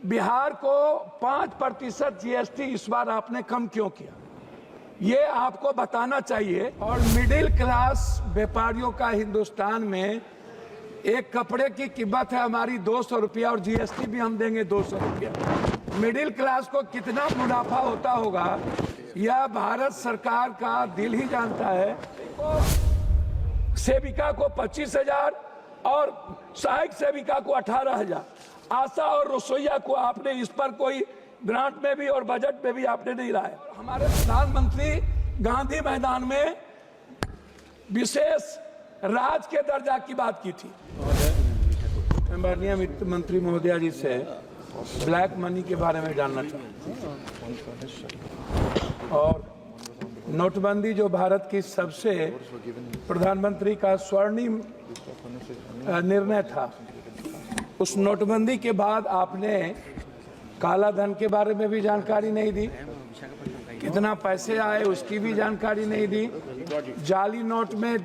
बिहार को 5% जीएसटी इस बार आपने कम क्यों किया, ये आपको बताना चाहिए। और मिडिल क्लास व्यापारियों का हिंदुस्तान में एक कपड़े की कीमत है हमारी 200 रुपया और जीएसटी भी हम देंगे 200 रुपया। मिडिल क्लास को कितना मुनाफा होता होगा यह भारत सरकार का दिल ही जानता है। सेविका को 25,000 और सहायक सेविका को 18,000। आशा और रसोईया को आपने इस पर कोई ग्रांट में भी और बजट में भी आपने नहीं लाया। हमारे प्रधानमंत्री गांधी मैदान में विशेष राज के दर्जा की बात की थी। माननीय वित्त मंत्री महोदया जी से ब्लैक मनी के बारे में जानना चाहता हूं और नोटबंदी जो भारत की सबसे प्रधानमंत्री का स्वर्णिम निर्णय था, उस नोटबंदी के बाद आपने काला धन के बारे में भी जानकारी नहीं दी, कितना पैसे आए उसकी भी जानकारी नहीं दी। जाली नोट में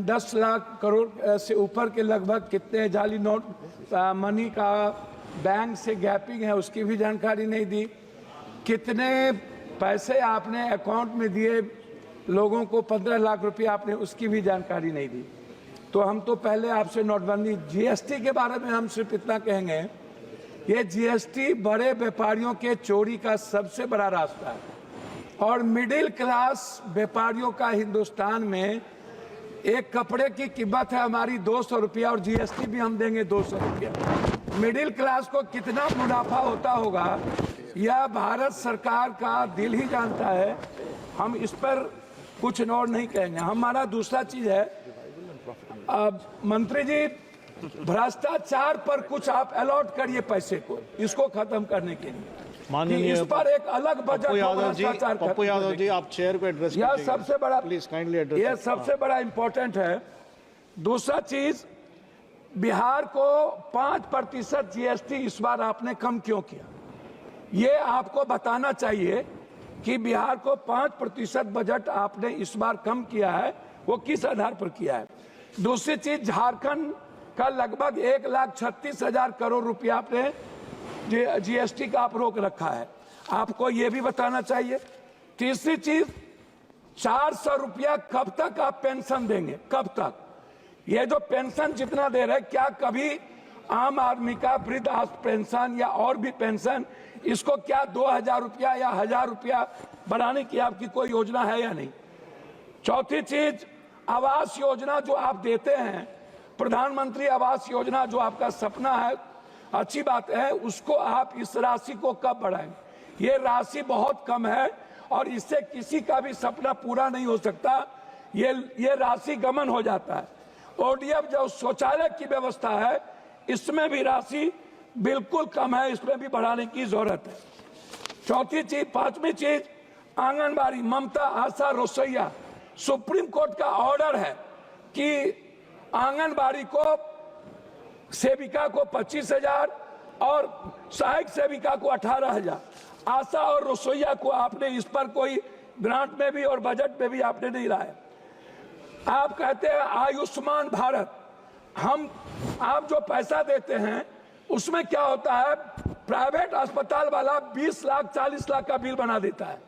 10 लाख करोड़ से ऊपर के लगभग कितने जाली नोट मनी का बैंक से गैपिंग है उसकी भी जानकारी नहीं दी। कितने पैसे आपने अकाउंट में दिए लोगों को, 15 लाख रुपया आपने, उसकी भी जानकारी नहीं दी। तो हम तो पहले आपसे नोटबंदी जीएसटी के बारे में हम सिर्फ इतना कहेंगे, ये जीएसटी बड़े व्यापारियों के चोरी का सबसे बड़ा रास्ता है। और मिडिल क्लास व्यापारियों का हिंदुस्तान में एक कपड़े की कीमत है हमारी 200 रुपया और जीएसटी भी हम देंगे 200 रुपया। मिडिल क्लास को कितना मुनाफा होता होगा यह भारत सरकार का दिल ही जानता है। हम इस पर कुछ और नहीं कहेंगे। हमारा दूसरा चीज है, मंत्री जी, भ्रष्टाचार पर कुछ आप अलॉट करिए पैसे को, इसको खत्म करने के लिए। माननीय इस पर एक अलग बजट पप्पू यादव जी आप चेयर को एड्रेस यह सबसे बड़ा, प्लीज काइंडली एड्रेस, यह सबसे बड़ा इंपॉर्टेंट है। दूसरा चीज, बिहार को 5% जीएसटी इस बार आपने कम क्यों किया, ये आपको बताना चाहिए कि बिहार को 5% बजट आपने इस बार कम किया है, वो किस आधार पर किया है। दूसरी चीज, झारखंड का लगभग 1,36,000 करोड़ रुपया आपने जीएसटी का आप रोक रखा है, आपको ये भी बताना चाहिए। तीसरी चीज, 400 रुपया कब तक आप पेंशन देंगे, कब तक? ये जो पेंशन जितना दे रहे, क्या कभी आम आदमी का वृद्ध पेंशन या और भी पेंशन, इसको क्या 2,000 रुपया या 1,000 रुपया बढ़ाने की आपकी कोई योजना है या नहीं? चौथी चीज, आवास योजना जो आप देते हैं, प्रधानमंत्री आवास योजना जो आपका सपना है, अच्छी बात है, उसको आप इस राशि को कब बढ़ाएंगे? ये राशि बहुत कम है और इससे किसी का भी सपना पूरा नहीं हो सकता, ये राशि गमन हो जाता है। ओडीएफ जो शौचालय की व्यवस्था है, इसमें भी राशि बिल्कुल कम है, इसमें भी बढ़ाने की जरूरत है। चौथी चीज, पांचवी चीज, आंगनबाड़ी, ममता, आशा, रसोईया, सुप्रीम कोर्ट का ऑर्डर है कि आंगनबाड़ी को सेविका को 25,000 और सहायक सेविका को 18,000। आशा और रसोईया को आपने इस पर कोई ग्रांट में भी और बजट में भी आपने नहीं लाया। आप कहते हैं आयुष्मान भारत, आप जो पैसा देते हैं उसमें क्या होता है, प्राइवेट अस्पताल वाला 20 लाख 40 लाख का बिल बना देता है,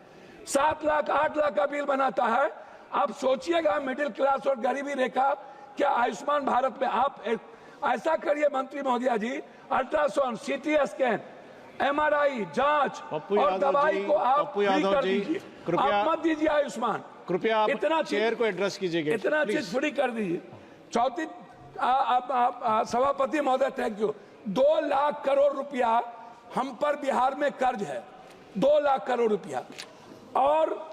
7 लाख 8 लाख का बिल बनाता है। आप सोचिएगा मिडिल क्लास और गरीबी रेखा क्या आयुष्मान भारत में आप ऐसा करिए मंत्री महोदया जी, अल्ट्रासाउंड, सीटी स्कैन, एमआरआई जांच और दवाई को आप फ्री कर दीजिए, आप मत दीजिए आयुष्मान, कृपया इतना चेयर को एड्रेस कीजिएगा, इतना चीज फ्री कर दीजिए। चौथी, सभापति महोदय थैंक यू, 2 लाख करोड़ रुपया हम पर बिहार में कर्ज है, 2 लाख करोड़ रुपया। और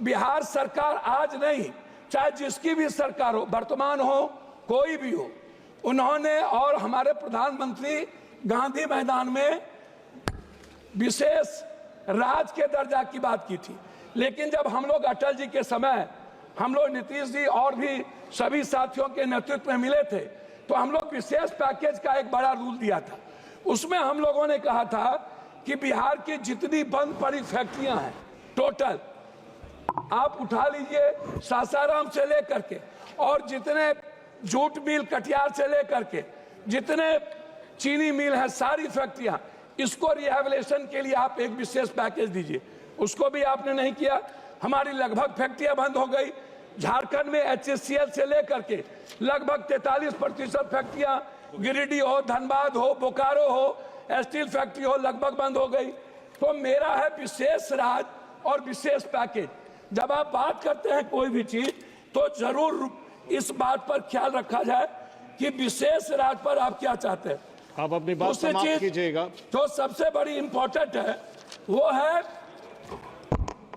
बिहार सरकार आज नहीं, चाहे जिसकी भी सरकार हो, वर्तमान हो कोई भी हो, उन्होंने और हमारे प्रधानमंत्री गांधी मैदान में विशेष राज के दर्जा की बात की थी। लेकिन जब हम लोग अटल जी के समय, हम लोग नीतीश जी और भी सभी साथियों के नेतृत्व में मिले थे, तो हम लोग विशेष पैकेज का एक बड़ा रूल दिया था। उसमें हम लोगों ने कहा था कि बिहार की जितनी बंद पड़ी फैक्ट्रियां हैं टोटल आप उठा लीजिए, सासाराम से लेकर के और जितने जूट मिल कटिहार से लेकर के जितने चीनी मिल है, सारी फैक्ट्रियां, इसको रिहेबिलिटेशन के लिए आप एक विशेष पैकेज दीजिए। उसको भी आपने नहीं किया। हमारी लगभग फैक्ट्रियां बंद हो गई। झारखंड में HCL से लेकर के लगभग 43% फैक्ट्रियां, गिरिडीह हो, धनबाद हो, बोकारो हो, स्टील फैक्ट्री हो, लगभग बंद हो गई। तो मेरा है विशेष राज और विशेष पैकेज। जब आप बात करते हैं कोई भी चीज, तो जरूर इस बात पर ख्याल रखा जाए कि विशेष राज पर आप क्या चाहते हैं। आप अपनी बात समाप्त कीजिएगा। जो सबसे बड़ी इंपॉर्टेंट है वो है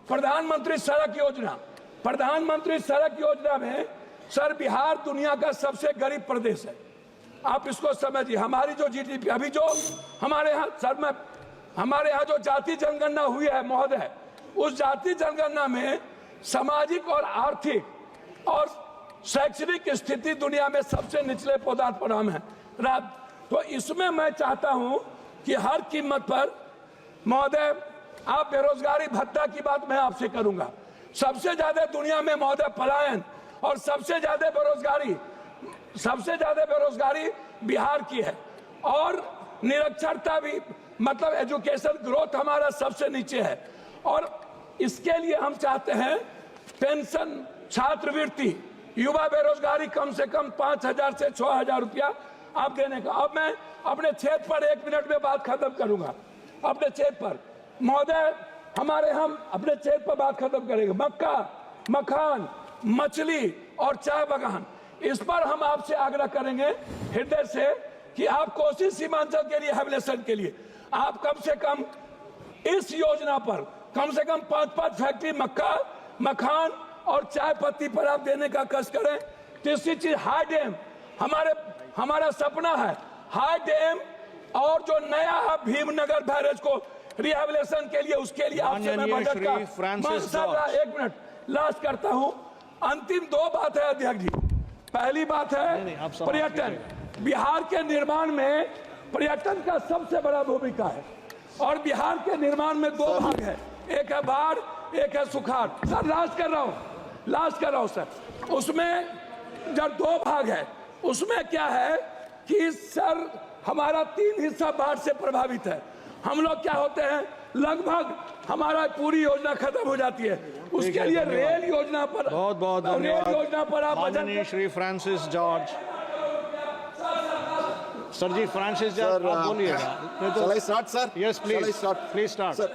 प्रधानमंत्री सड़क योजना। प्रधानमंत्री सड़क योजना में सर, बिहार दुनिया का सबसे गरीब प्रदेश है। आप इसको समझिए। हमारी जो GDP अभी जो हमारे यहाँ सर में हमारे यहाँ जो जाति जनगणना हुई है महोदय, उस जाति जनगणना में सामाजिक और आर्थिक और शैक्षणिक स्थिति दुनिया में सबसे निचले पदार्थ पर हम है। तो इसमें मैं चाहता हूं कि हर कीमत पर महोदय, आप बेरोजगारी भत्ता की बात मैं आपसे करूंगा। सबसे ज्यादा दुनिया में महोदय पलायन और सबसे ज्यादा बेरोजगारी बिहार की है, और निरक्षरता भी, मतलब एजुकेशन ग्रोथ हमारा सबसे नीचे है। और इसके लिए हम चाहते हैं पेंशन, छात्रवृत्ति, युवा बेरोजगारी कम से कम 5,000 से 6,000 रुपया आप देने का। अब मैं अपने क्षेत्र पर 1 मिनट में बात खत्म करूंगा। अपने क्षेत्र पर महोदय, हमारे हम अपने क्षेत्र पर बात खत्म करेंगे। मक्का, मखान, मछली और चाय बागान, इस पर हम आपसे आग्रह करेंगे हृदय से कि आप कोसी सीमांचल के रिहेबिलिटेशन के लिए आप कम से कम इस योजना पर कम से कम 5 फैक्ट्री मक्का, मखान और चाय पत्ती पर आप देने का कष्ट करें। तीसरी चीज, हाई डैम, हमारा सपना है हाई डैम, और जो नया भीमनगर बैरेज को रिहेबिलिटेशन के लिए, उसके लिए आपसे मैं बजट का 1 मिनट लास्ट करता हूं। अंतिम 2 बात है अध्यक्ष जी। पहली बात है पर्यटन। बिहार के निर्माण में पर्यटन का सबसे बड़ा भूमिका है, और बिहार के निर्माण में 2 भाग है, एक है बाढ़, एक है सुखाड़। सर लास्ट कर रहा हूं सर। उसमें जब 2 भाग है, उसमें क्या है कि सर हमारा 3 हिस्सा बाढ़ से प्रभावित है। हम लोग क्या होते हैं, लगभग हमारा पूरी योजना खत्म हो जाती है। उसके लिए रेल योजना पर, बहुत बहुत धन्यवाद। रेल योजना पर आप माननीय श्री फ्रांसिस जॉर्ज। सर जी, फ्रांसिस जॉर्ज आप बोलिएगा। Shall I start, sir? Yes, please. Shall I start? Please start. Sir,